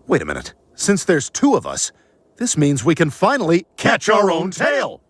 Wait a minute. Since there's two of us, this means we can finally catch our own tail.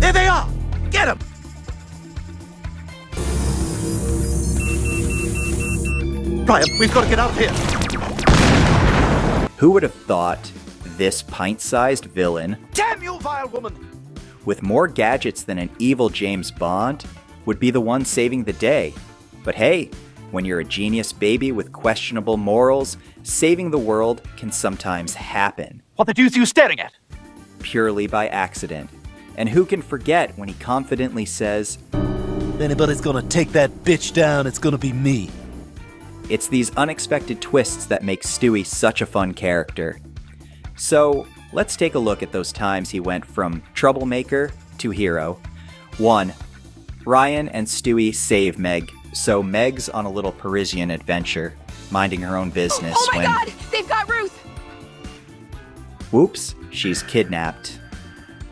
There they are! Get them! Brian, we've got to get out of here. Who would have thought this pint-sized villain, Damn you, vile woman! with more gadgets than an evil James Bond, would be the one saving the day? But hey, when you're a genius baby with questionable morals, saving the world can sometimes happen. What the deuce are you staring at? Purely by accident. And who can forget when he confidently says, If anybody's gonna take that bitch down, it's gonna be me. It's these unexpected twists that make Stewie such a fun character. So, let's take a look at those times he went from troublemaker to hero. 1. Ryan and Stewie save Meg, so Meg's on a little Parisian adventure, minding her own business Oh my God! They've got Ruth! Whoops, she's kidnapped.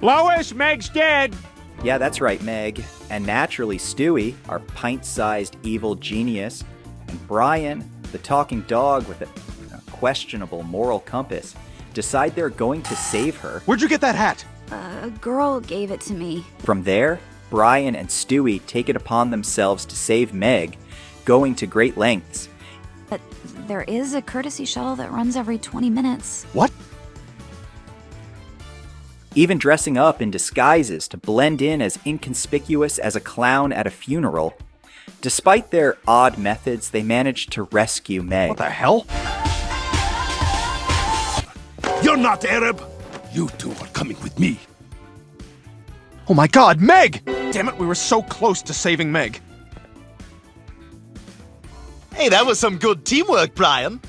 Lois, Meg's dead! Yeah, that's right, Meg. And naturally, Stewie, our pint-sized evil genius, and Brian, the talking dog with a questionable moral compass, decide they're going to save her. Where'd you get that hat? A girl gave it to me. From there, Brian and Stewie take it upon themselves to save Meg, going to great lengths. But there is a courtesy shuttle that runs every 20 minutes. What? Even dressing up in disguises to blend in as inconspicuous as a clown at a funeral. Despite their odd methods, they managed to rescue Meg. What the hell? You're not Arab. You two are coming with me. Oh my God, Meg! Damn it, we were so close to saving Meg. Hey, that was some good teamwork, Brian.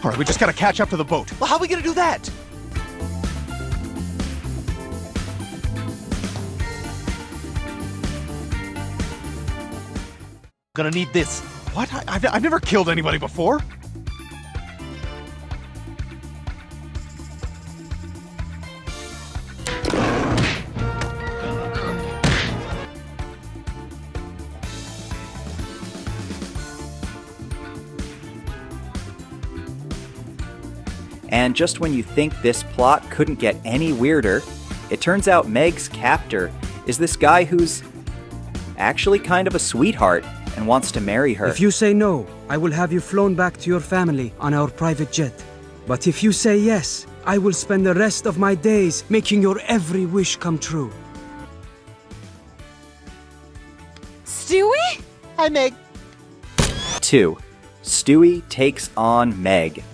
All right, we just gotta catch up to the boat. Well, how are we gonna do that? Gonna need this. What? I've never killed anybody before. And just when you think this plot couldn't get any weirder, it turns out Meg's captor is this guy who's actually kind of a sweetheart and wants to marry her. If you say no, I will have you flown back to your family on our private jet. But if you say yes, I will spend the rest of my days making your every wish come true. Stewie? Hi, Meg. 2. Stewie Takes On Meg.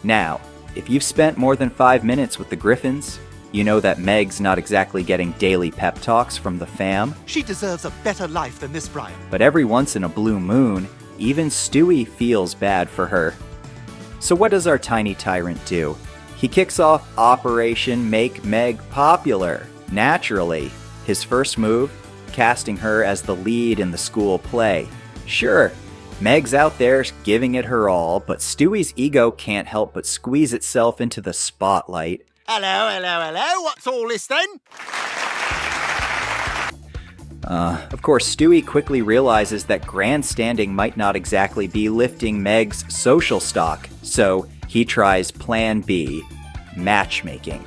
Now, if you've spent more than 5 minutes with the Griffins, you know that Meg's not exactly getting daily pep talks from the fam. She deserves a better life than this, Brian. But every once in a blue moon, even Stewie feels bad for her. So what does our tiny tyrant do? He kicks off Operation Make Meg Popular. Naturally, his first move, casting her as the lead in the school play. Sure, Meg's out there giving it her all, but Stewie's ego can't help but squeeze itself into the spotlight. Hello, what's all this then? Of course, Stewie quickly realizes that grandstanding might not exactly be lifting Meg's social stock, so he tries Plan B, matchmaking.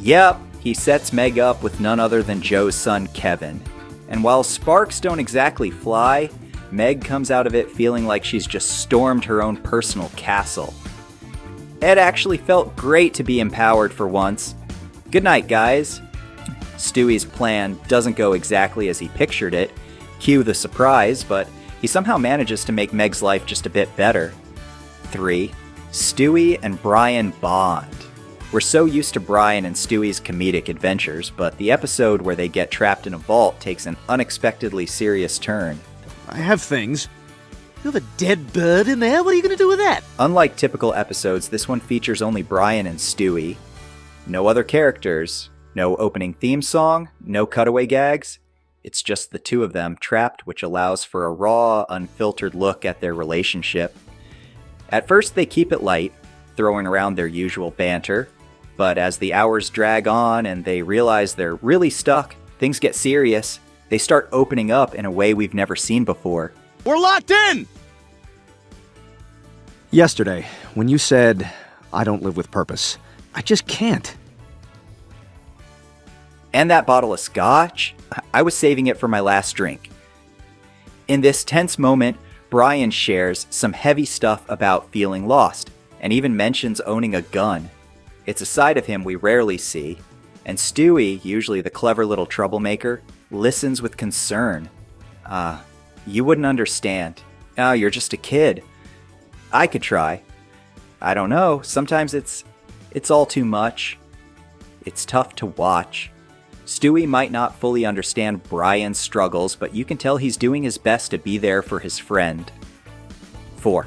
Yep, he sets Meg up with none other than Joe's son Kevin. And while sparks don't exactly fly, Meg comes out of it feeling like she's just stormed her own personal castle. It actually felt great to be empowered for once. Good night, guys. Stewie's plan doesn't go exactly as he pictured it. Cue the surprise, but he somehow manages to make Meg's life just a bit better. 3. Stewie and Brian bond. We're so used to Brian and Stewie's comedic adventures, but the episode where they get trapped in a vault takes an unexpectedly serious turn. I have things. You have a dead bird in there? What are you gonna do with that? Unlike typical episodes, this one features only Brian and Stewie. No other characters, no opening theme song, no cutaway gags. It's just the two of them trapped, which allows for a raw, unfiltered look at their relationship. At first, they keep it light, throwing around their usual banter, But as the hours drag on and they realize they're really stuck, things get serious. They start opening up in a way we've never seen before. We're locked in! Yesterday, when you said, I don't live with purpose, I just can't. And that bottle of scotch? I was saving it for my last drink. In this tense moment, Brian shares some heavy stuff about feeling lost, and even mentions owning a gun. It's a side of him we rarely see, and Stewie, usually the clever little troublemaker, listens with concern. You wouldn't understand. Oh, you're just a kid. I could try. I don't know, sometimes it's all too much. It's tough to watch. Stewie might not fully understand Brian's struggles, but you can tell he's doing his best to be there for his friend. 4.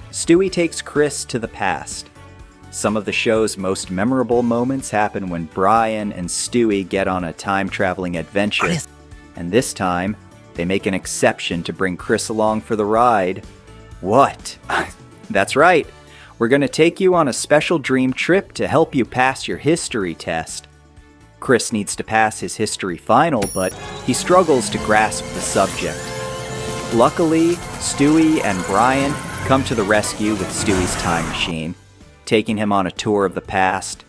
Stewie takes Chris to the past. Some of the show's most memorable moments happen when Brian and Stewie get on a time-traveling adventure. Chris. And this time, they make an exception to bring Chris along for the ride. What? That's right. We're going to take you on a special dream trip to help you pass your history test. Chris needs to pass his history final, but he struggles to grasp the subject. Luckily, Stewie and Brian come to the rescue with Stewie's time machine, taking him on a tour of the past.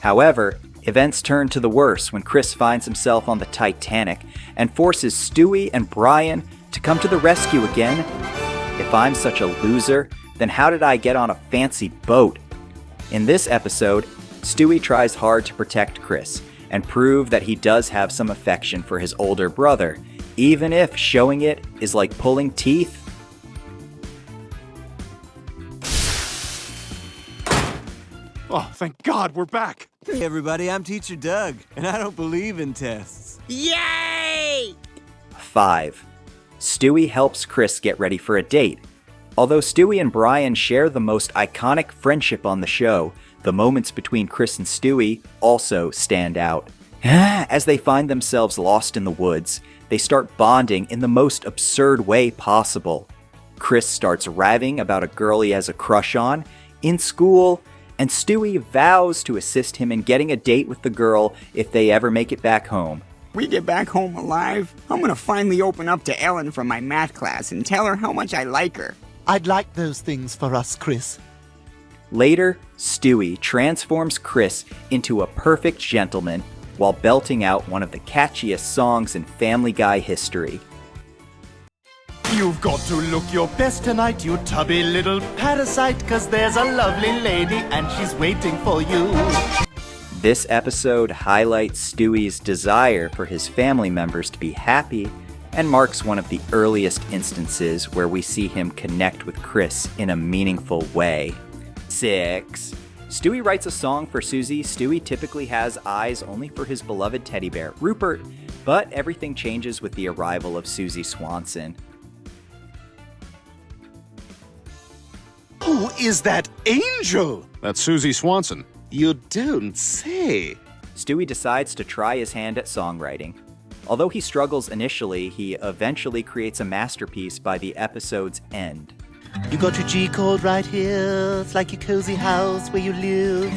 However, events turn to the worse when Chris finds himself on the Titanic and forces Stewie and Brian to come to the rescue again. If I'm such a loser, then how did I get on a fancy boat? In this episode, Stewie tries hard to protect Chris and prove that he does have some affection for his older brother, even if showing it is like pulling teeth. Oh, thank God we're back. Hey everybody, I'm Teacher Doug, and I don't believe in tests. 5. Stewie helps Chris get ready for a date. Although Stewie and Brian share the most iconic friendship on the show, the moments between Chris and Stewie also stand out. As they find themselves lost in the woods, they start bonding in the most absurd way possible. Chris starts raving about a girl he has a crush on in school, and Stewie vows to assist him in getting a date with the girl if they ever make it back home. We get back home alive, I'm gonna finally open up to Ellen from my math class and tell her how much I like her. I'd like those things for us, Chris. Later, Stewie transforms Chris into a perfect gentleman while belting out one of the catchiest songs in Family Guy history. You've got to look your best tonight, you tubby little parasite, 'cause there's a lovely lady and she's waiting for you. This episode highlights Stewie's desire for his family members to be happy and marks one of the earliest instances where we see him connect with Chris in a meaningful way. 6. Stewie writes a song for Susie. Stewie typically has eyes only for his beloved teddy bear, Rupert, but everything changes with the arrival of Susie Swanson. Who is that angel? That's Susie Swanson. You don't say. Stewie decides to try his hand at songwriting. Although he struggles initially, he eventually creates a masterpiece by the episode's end. You got your G chord right here. It's like your cozy house where you live.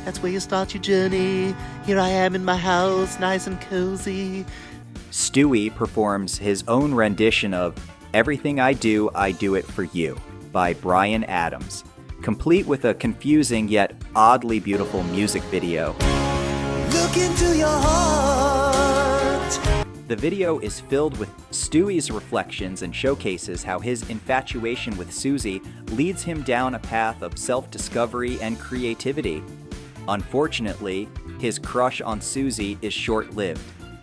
That's where you start your journey. Here I am in my house, nice and cozy. Stewie performs his own rendition of Everything I Do It For You by Bryan Adams, complete with a confusing yet oddly beautiful music video. Look into your heart. The video is filled with Stewie's reflections and showcases how his infatuation with Susie leads him down a path of self-discovery and creativity. Unfortunately, his crush on Susie is short-lived,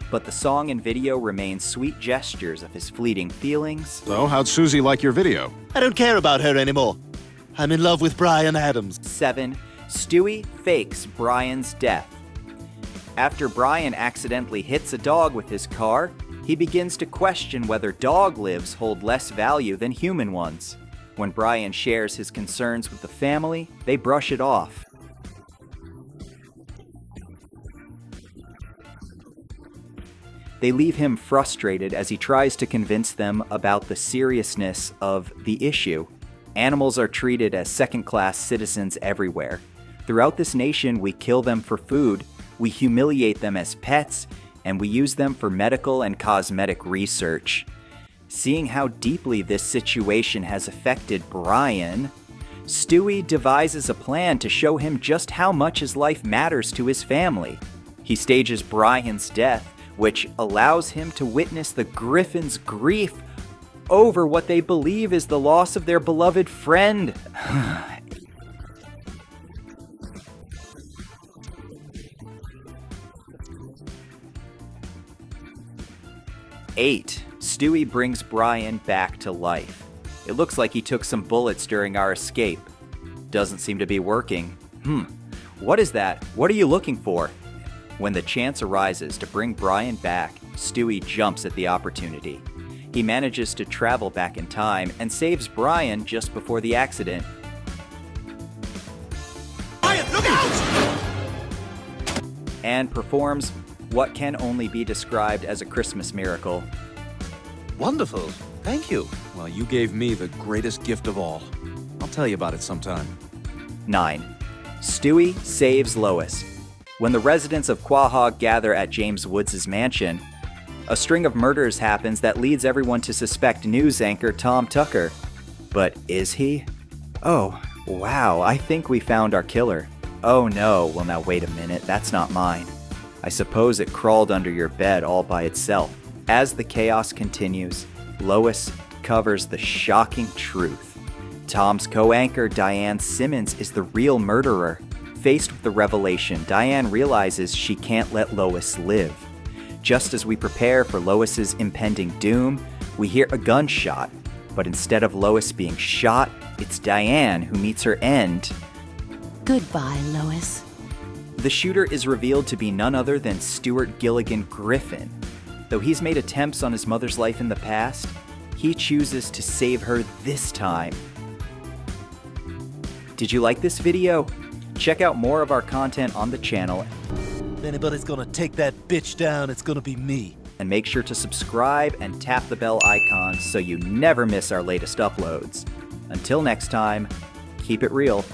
but the song and video remain sweet gestures of his fleeting feelings. So, how'd Susie like your video? I don't care about her anymore. I'm in love with Bryan Adams. 7. Stewie fakes Brian's death. After Brian accidentally hits a dog with his car, he begins to question whether dog lives hold less value than human ones. When Brian shares his concerns with the family, they brush it off. They leave him frustrated as he tries to convince them about the seriousness of the issue. Animals are treated as second-class citizens everywhere. Throughout this nation, we kill them for food, we humiliate them as pets, and we use them for medical and cosmetic research. Seeing how deeply this situation has affected Brian, Stewie devises a plan to show him just how much his life matters to his family. He stages Brian's death, which allows him to witness the Griffins' grief over what they believe is the loss of their beloved friend. 8. Stewie brings Brian back to life. It looks like he took some bullets during our escape. Doesn't seem to be working. What is that? What are you looking for? When the chance arises to bring Brian back, Stewie jumps at the opportunity. He manages to travel back in time and saves Brian just before the accident. Brian, look out! And performs what can only be described as a Christmas miracle. Wonderful. Thank you. Well, you gave me the greatest gift of all. I'll tell you about it sometime. 9. Stewie saves Lois. When the residents of Quahog gather at James Woods' mansion, a string of murders happens that leads everyone to suspect news anchor Tom Tucker. But is he? Oh, wow, I think we found our killer. Oh no, well now wait a minute, that's not mine. I suppose it crawled under your bed all by itself. As the chaos continues, Lois covers the shocking truth. Tom's co-anchor, Diane Simmons, is the real murderer. Faced with the revelation, Diane realizes she can't let Lois live. Just as we prepare for Lois's impending doom, we hear a gunshot. But instead of Lois being shot, it's Diane who meets her end. Goodbye, Lois. The shooter is revealed to be none other than Stuart Gilligan Griffin. Though he's made attempts on his mother's life in the past, he chooses to save her this time. Did you like this video? Check out more of our content on the channel. If anybody's gonna take that bitch down, it's gonna be me. And make sure to subscribe and tap the bell icon so you never miss our latest uploads. Until next time, keep it real.